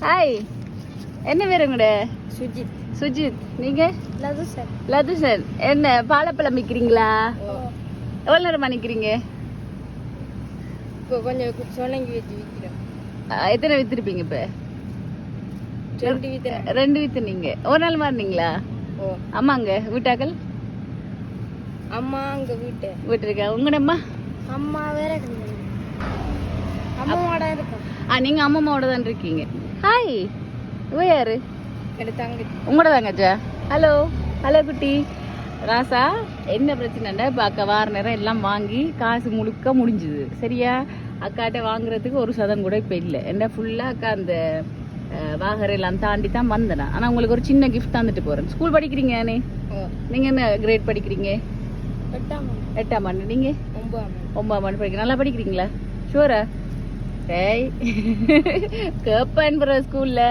Hi, என்ன பேர் உங்களோட? சுஜித். சுஜித். நீங்க? லதுசன். லதுசன். என்ன பாலப்பழம் விற்கிறீங்களா? எவ்வளோ நேரமா நிற்கிறீங்க? இப்போ கொஞ்சம் சொன்னங்கி வச்சு விற்கிறோம். எத்தனை விற்றுருப்பீங்க இப்போ? 2 விற்கிறேன். 2 விற்றுனீங்க. ஒரு நாள் மாறினீங்களா? ஓ. அம்மாங்க வீட்டாக்கள்? அம்மா அங்கே வீட்டு இருக்கா. உங்களோட அம்மா? அம்மா வேற அம்மாவோட இருக்கும். நீங்கள் அம்மாவோட தான் இருக்கீங்க. ஹாய், இவ யாரு? எனக்கு தங்கச்சி. உங்களோட தங்கச்சா? ஹலோ. ஹலோ குட்டி ராசா. என்ன பிரச்சனைன்னா இப்போ அக்கா வார நேரம் எல்லாம் வாங்கி காசு முழுக்க முடிஞ்சுது. சரியா? அக்காட்ட வாங்குறதுக்கு ஒரு சதம் கூட இப்போ இல்லை. என்ன ஃபுல்லாக அக்கா அந்த வாகரையெல்லாம் தாண்டி தான் வந்தேன். ஆனால் உங்களுக்கு ஒரு சின்ன கிஃப்ட் தந்துட்டு போகிறேன். ஸ்கூல் படிக்கிறீங்க நீ? நீங்கள் என்ன கிரேட் படிக்கிறீங்க? 8ஆம் ஆண்டு. நீங்கள்? 9ஆம் ஆண்டு படிக்கிறீங்க. நல்லா படிக்கிறீங்களா? ஷூரா? ஏய் கேப்பன் ஸ்கூல்ல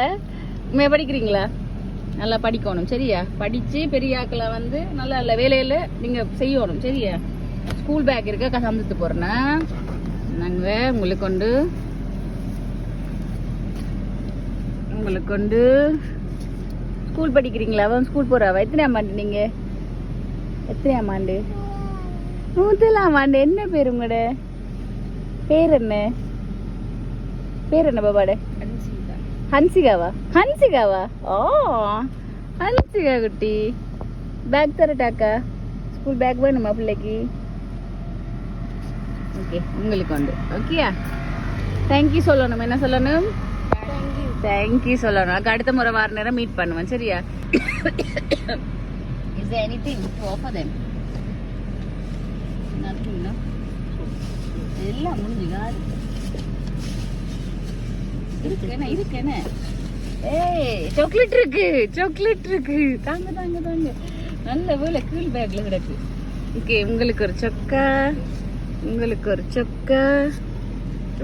உண்மையா படிக்கிறீங்களா? நல்லா படிக்கணும். சரியா? படிச்சு பெரிய ஆக்களை வந்து நல்ல நல்ல வேலையில நீங்க செய்யணும். சரியா? ஸ்கூல் பேக் இருக்க சந்துட்டு போறேன்னா நாங்க உங்களுக்கு கொண்டு ஸ்கூல் படிக்கிறீங்களா? அவன் ஸ்கூல் போறாவா? எத்தனையாம் ஆண்டு நீங்க? எத்தனையாம் ஆண்டு? 3ஆம் ஆண்டு. என்ன பேர் உங்களோட? பேர் என்ன? பேர் என்ன பாபாட? ஹன்சிகாவா? ஹன்சிகாவா? ஓ, ஹன்சிகா குட்டி. பேக் தரட்டாக்கா? ஸ்கூல் பேக் வேணுமா பிள்ளைக்கு? ஓகே, உங்களுக்கு உண்டு. ஓகேயா? தேங்க்யூ சொல்லணும். என்ன சொல்லணும்? தேங்க்யூ சொல்லணும். அக்கா அடுத்த முறை வார நேரம் மீட் பண்ணுவேன். சரியா? Is there anything to offer them? Nothing, no? எல்லாம் முடிஞ்சுதா? இருக்கேன. ஏய், சாக்லேட் இருக்கு. தாங்க. நல்ல வேலை கீழ் பேக்ல கிடக்கு. ஓகே, உங்களுக்கு ஒரு சொக்கா.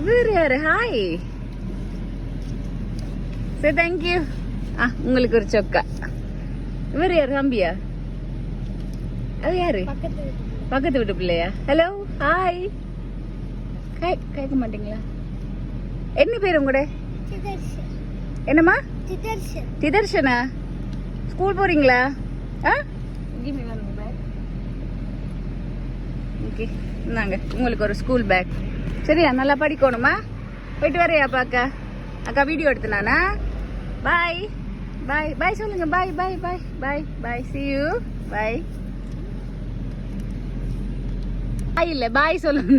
வேற யாரு? Hi, say thank you. உங்களுக்கு ஒரு சொக்கா. வேற யாரு? தம்பியா? அது யாரு? பக்கத்து வீட்டு பிள்ளையா? Hello, hi. கேட்க மாட்டீங்களா? என்ன பேர் உங்களோட? என்னம்மா? திதர்ஷனா. ஸ்கூல் போறீங்களா? ஓகே, இந்தாங்க உங்களுக்கு ஒரு ஸ்கூல் பேக். சரியா? நல்லா படிக்கணுமா? போயிட்டு வரையா பாக்கா? அக்கா வீடியோ எடுத்துனானா? பாய் சொல்லுங்க. பாய் see you. பாய் இல்ல பாய் சொல்லுங்க.